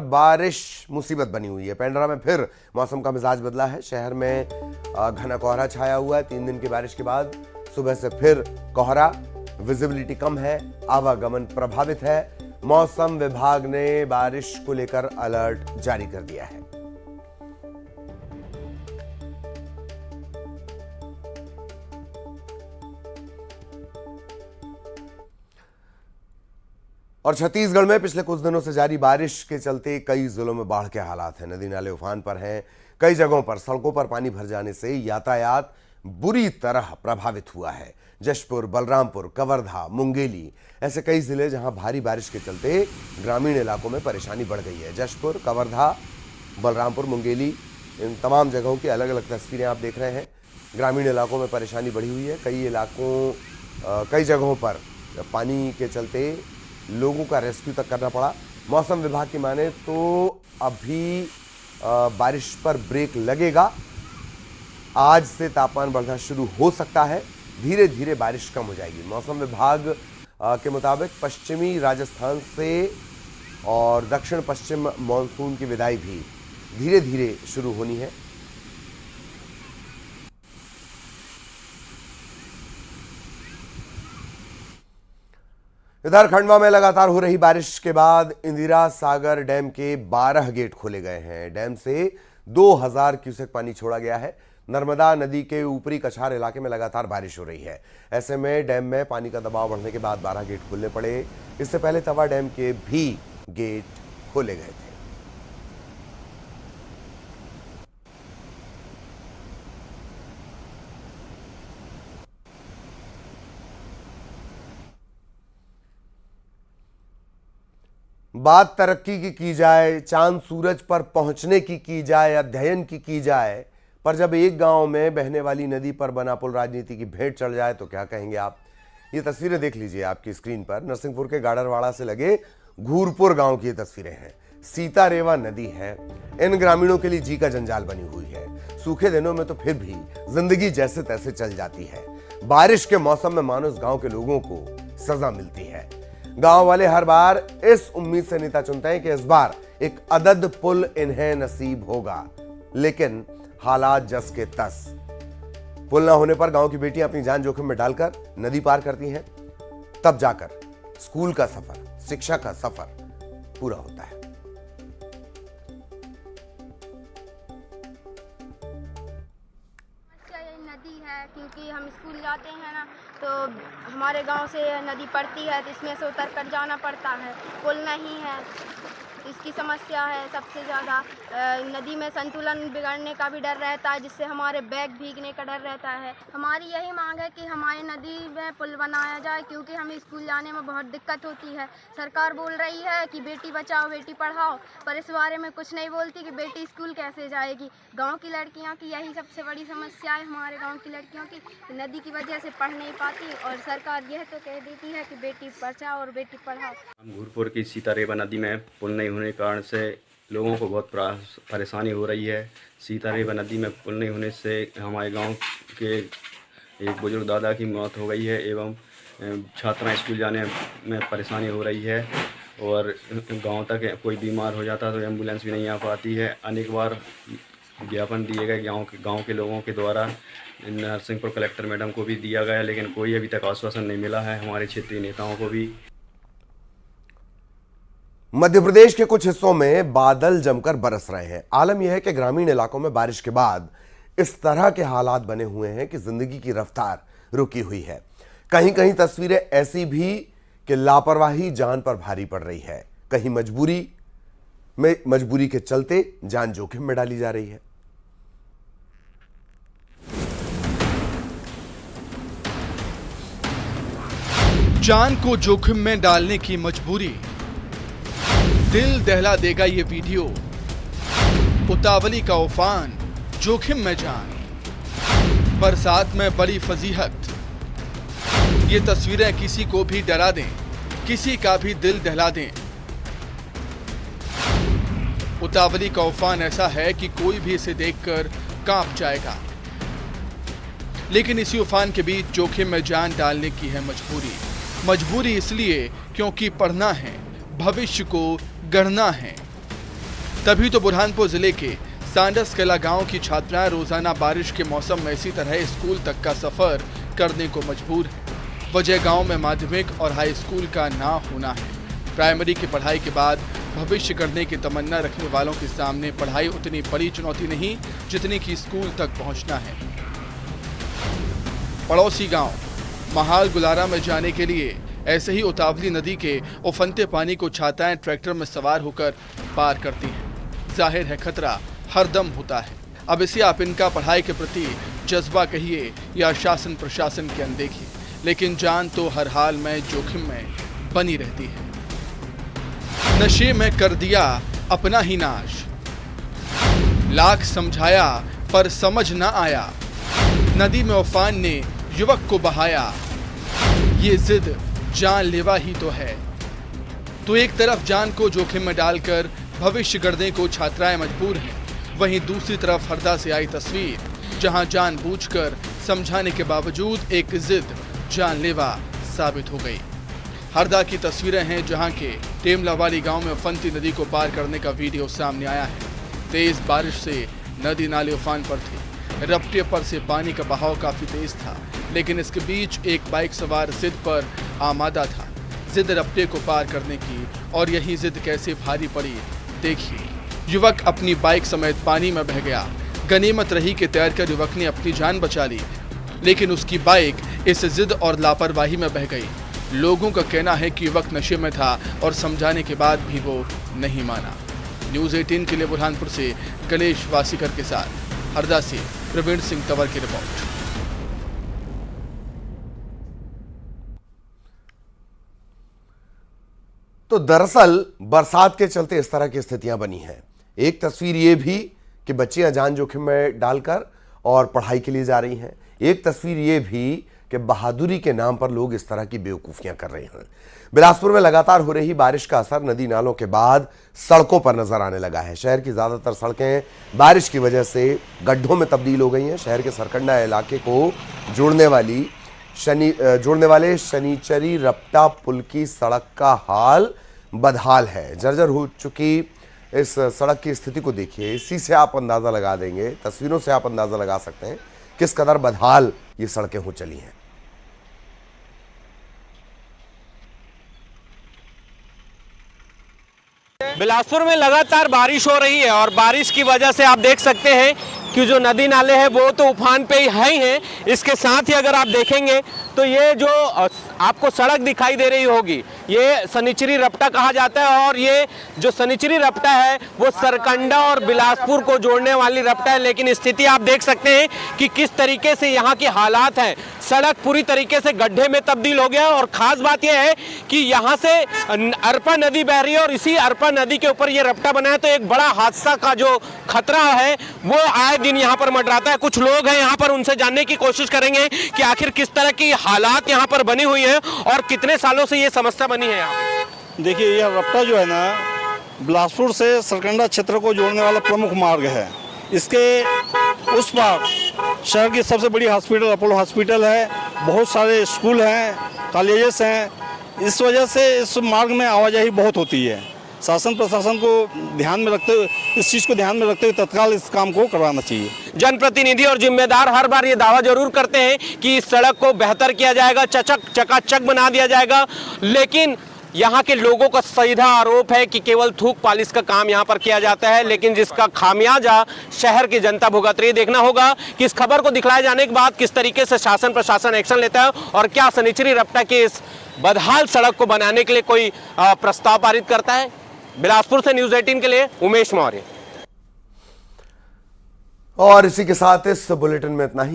बारिश मुसीबत बनी हुई है। पेंड्रा में फिर मौसम का मिजाज बदला है। शहर में घना कोहरा छाया हुआ है। 3 दिन की बारिश के बाद सुबह से फिर कोहरा, विजिबिलिटी कम है, आवागमन प्रभावित है। मौसम विभाग ने बारिश को लेकर अलर्ट जारी कर दिया है। और छत्तीसगढ़ में पिछले कुछ दिनों से जारी बारिश के चलते कई जिलों में बाढ़ के हालात हैं। नदी नाले उफान पर हैं। कई जगहों पर सड़कों पर पानी भर जाने से यातायात बुरी तरह प्रभावित हुआ है। जशपुर, बलरामपुर, कवर्धा, मुंगेली ऐसे कई जिले जहां भारी बारिश के चलते ग्रामीण इलाकों में परेशानी बढ़ गई है। जशपुर, कवर्धा, बलरामपुर, मुंगेली इन तमाम जगहों की अलग अलग तस्वीरें आप देख रहे हैं। ग्रामीण इलाकों में परेशानी बढ़ी हुई है। कई जगहों पर पानी के चलते लोगों का रेस्क्यू तक करना पड़ा। मौसम विभाग की माने तो अभी बारिश पर ब्रेक लगेगा। आज से तापमान बढ़ना शुरू हो सकता है। धीरे धीरे बारिश कम हो जाएगी। मौसम विभाग के मुताबिक पश्चिमी राजस्थान से और दक्षिण पश्चिम मानसून की विदाई भी धीरे धीरे शुरू होनी है। इधर खंडवा में लगातार हो रही बारिश के बाद इंदिरा सागर डैम के 12 गेट खोले गए हैं। डैम से 2000 क्यूसेक पानी छोड़ा गया है। नर्मदा नदी के ऊपरी कछार इलाके में लगातार बारिश हो रही है। ऐसे में डैम में पानी का दबाव बढ़ने के बाद 12 गेट खोलने पड़े। इससे पहले तवा डैम के भी गेट खोले गए थे। बात तरक्की की जाए, चांद सूरज पर पहुंचने की जाए, अध्ययन की जाए, पर जब एक गांव में बहने वाली नदी पर बना पुल राजनीति की भेंट चढ़ जाए तो क्या कहेंगे आप। ये तस्वीरें देख लीजिए आपकी स्क्रीन पर। नरसिंहपुर के गाडरवाड़ा से लगे घूरपुर गांव की ये तस्वीरें हैं। सीतारेवा नदी है। इन ग्रामीणों के लिए जी का जंजाल बनी हुई है। सूखे दिनों में तो फिर भी जिंदगी जैसे तैसे चल जाती है। बारिश के मौसम में मानो इस गांव के लोगों को सजा मिलती है। गांव वाले हर बार इस उम्मीद से नेता चुनते हैं कि इस बार एक अदद पुल इन्हें नसीब होगा, लेकिन हालात जस के तस। पुल ना होने पर गांव की बेटियां अपनी जान जोखिम में डालकर नदी पार करती हैं। तब जाकर स्कूल का सफर, शिक्षा का सफर पूरा होता है। नदी है क्योंकि हम स्कूल जाते हैं ना, तो हमारे गांव से नदी पड़ती है, तो इसमें से उतर कर जाना पड़ता है। पुल नहीं है, इसकी समस्या है सबसे ज़्यादा। नदी में संतुलन बिगड़ने का भी डर रहता है, जिससे हमारे बैग भीगने का डर रहता है। हमारी यही मांग है कि हमारी नदी में पुल बनाया जाए, क्योंकि हमें स्कूल जाने में बहुत दिक्कत होती है। सरकार बोल रही है कि बेटी बचाओ बेटी पढ़ाओ, पर इस बारे में कुछ नहीं बोलती कि बेटी स्कूल कैसे जाएगी। गांव की लड़कियों की यही सबसे बड़ी समस्या है। हमारे गांव की लड़कियों की नदी की वजह से पढ़ नहीं पाती, और सरकार यह तो कह देती है कि बेटी बचाओ और बेटी पढ़ाओ। घूरपुर की सीतारेवा नदी में पुल नहीं होने के कारण से लोगों को बहुत परेशानी हो रही है। सीतारेवा नदी में पुल नहीं होने से हमारे गांव के एक बुजुर्ग दादा की मौत हो गई है, एवं छात्राएं स्कूल जाने में परेशानी हो रही है। और गांव तक कोई बीमार हो जाता तो एम्बुलेंस भी नहीं आ पाती है। अनेक बार ज्ञापन दिए गए गांव के लोगों के द्वारा। नरसिंहपुर कलेक्टर मैडम को भी दिया गया, लेकिन कोई अभी तक आश्वासन नहीं मिला है। हमारे क्षेत्रीय नेताओं को भी। मध्य प्रदेश के कुछ हिस्सों में बादल जमकर बरस रहे हैं। आलम यह है कि ग्रामीण इलाकों में बारिश के बाद इस तरह के हालात बने हुए हैं कि जिंदगी की रफ्तार रुकी हुई है। कहीं कहीं तस्वीरें ऐसी भी कि लापरवाही जान पर भारी पड़ रही है। कहीं मजबूरी के चलते जान जोखिम में डाली जा रही है। जान को जोखिम में डालने की मजबूरी। दिल दहला देगा ये वीडियो। उतावली का उफान, जोखिम में जान, बरसात में बड़ी फजीहत। ये तस्वीरें किसी को भी डरा दें, किसी का भी दिल दहला दें। उतावली का उफान ऐसा है कि कोई भी इसे देखकर कांप जाएगा, लेकिन इसी उफान के बीच जोखिम में जान डालने की है मजबूरी इसलिए क्योंकि पढ़ना है, भविष्य को गढ़ना है। तभी तो बुरहानपुर जिले के सांडस कला गांव की छात्राएं रोजाना बारिश के मौसम में इसी तरह स्कूल तक का सफर करने को मजबूर है। वजह गांव में माध्यमिक और हाई स्कूल का ना होना है। प्राइमरी की पढ़ाई के बाद भविष्य करने की तमन्ना रखने वालों के सामने पढ़ाई उतनी बड़ी चुनौती नहीं जितनी कि स्कूल तक पहुंचना है। पड़ोसी गांव महाल गुलारा में जाने के लिए ऐसे ही उतावली नदी के उफनते पानी को छात्राएं ट्रैक्टर में सवार होकर पार करती हैं। जाहिर है खतरा हरदम होता है। अब इसे आप इनका पढ़ाई के प्रति जज्बा कहिए या शासन प्रशासन की अनदेखी, लेकिन जान तो हर हाल में जोखिम में बनी रहती है। नशे में कर दिया अपना ही नाश, लाख समझाया पर समझ न आया, नदी में उफान ने युवक को बहाया, ये जिद जानलेवा ही तो है। तो एक तरफ जान को जोखिम में डालकर भविष्य गढ़ने को छात्राएं मजबूर हैं, वहीं दूसरी तरफ हरदा से आई तस्वीर जहां जानबूझकर समझाने के बावजूद एक जिद जानलेवा साबित हो गई। हरदा की तस्वीरें हैं जहां के टेमलावाली गांव में उफनती नदी को पार करने का वीडियो सामने आया है। तेज बारिश से नदी नाले उफान पर थे। रपटे पर से पानी का बहाव काफी तेज था, लेकिन इसके बीच एक बाइक सवार जिद पर आमादा था, जिद रपटे को पार करने की। और यही जिद कैसे भारी पड़ी देखिए। युवक अपनी बाइक समेत पानी में बह गया। गनीमत रही कि तैरकर युवक ने अपनी जान बचा ली, लेकिन उसकी बाइक इस जिद और लापरवाही में बह गई। लोगों का कहना है कि युवक नशे में था और समझाने के बाद भी वो नहीं माना। न्यूज़ 18 के लिए बुरहानपुर से गणेश वासीकर के साथ हरदा से प्रवीण सिंह तंवर की रिपोर्ट। तो दरअसल बरसात के चलते इस तरह की स्थितियां बनी हैं। एक तस्वीर ये भी कि बच्चियां जान जोखिम में डालकर और पढ़ाई के लिए जा रही हैं। एक तस्वीर ये भी कि बहादुरी के नाम पर लोग इस तरह की बेवकूफियां कर रहे हैं। बिलासपुर में लगातार हो रही बारिश का असर नदी नालों के बाद सड़कों पर नजर आने लगा है। शहर की ज्यादातर सड़कें बारिश की वजह से गड्ढों में तब्दील हो गई हैं। शहर के सरकंडा इलाके को जोड़ने वाले शनिचरी रपटा पुल की सड़क का हाल बदहाल है। जर्जर हो चुकी इस सड़क की स्थिति को देखिए। इसी से आप अंदाजा लगा देंगे, तस्वीरों से आप अंदाजा लगा सकते हैं किस कदर बदहाल ये सड़कें हो चली हैं। बिलासपुर में लगातार बारिश हो रही है और बारिश की वजह से आप देख सकते हैं कि जो नदी नाले हैं वो तो उफान पे ही है ही हैं। इसके साथ ही अगर आप देखेंगे तो ये जो आपको सड़क दिखाई दे रही होगी ये शनिचरी रपटा कहा जाता है और ये जो शनिचरी रपटा है वो सरकंडा और बिलासपुर को जोड़ने वाली रपटा है। लेकिन स्थिति आप देख सकते हैं कि किस तरीके से यहाँ के हालात हैं। सड़क पूरी तरीके से गड्ढे में तब्दील हो गया और ख़ास बात यह है कि यहाँ से अरपा नदी बह रही है और इसी अरपा नदी के ऊपर ये रपटा बना है। तो एक बड़ा हादसा का जो खतरा है वो आए दिन यहाँ पर मंडराता है। कुछ लोग हैं यहाँ पर, उनसे जानने की कोशिश करेंगे कि आखिर किस तरह की हालात यहाँ पर बनी हुई है और कितने सालों से ये समस्या बनी है यहाँ। देखिए यह रपटा जो है ना बिलासपुर से सरकंडा क्षेत्र को जोड़ने वाला प्रमुख मार्ग है। इसके उस पार शहर की सबसे बड़ी हॉस्पिटल अपोलो हॉस्पिटल है, बहुत सारे स्कूल हैं, कॉलेजेस हैं। इस वजह से इस मार्ग में आवाजाही बहुत होती है। शासन प्रशासन को ध्यान में रखते हुए, इस चीज़ को ध्यान में रखते हुए तत्काल इस काम को करवाना चाहिए। जनप्रतिनिधि और जिम्मेदार हर बार ये दावा जरूर करते हैं कि इस सड़क को बेहतर किया जाएगा, चकाचक बना दिया जाएगा, लेकिन यहाँ के लोगों का सीधा आरोप है कि केवल थूक पालिश का काम यहाँ पर किया जाता है, लेकिन जिसका खामियाजा शहर की जनता भुगत रही है। देखना होगा कि इस खबर को दिखलाए जाने के बाद किस तरीके से शासन प्रशासन एक्शन लेता है और क्या शनिचरी रपटा के इस बदहाल सड़क को बनाने के लिए कोई प्रस्ताव पारित करता है। बिलासपुर से न्यूज़ 18 के लिए उमेश मौर्य। और इसी के साथ इस बुलेटिन में इतना ही।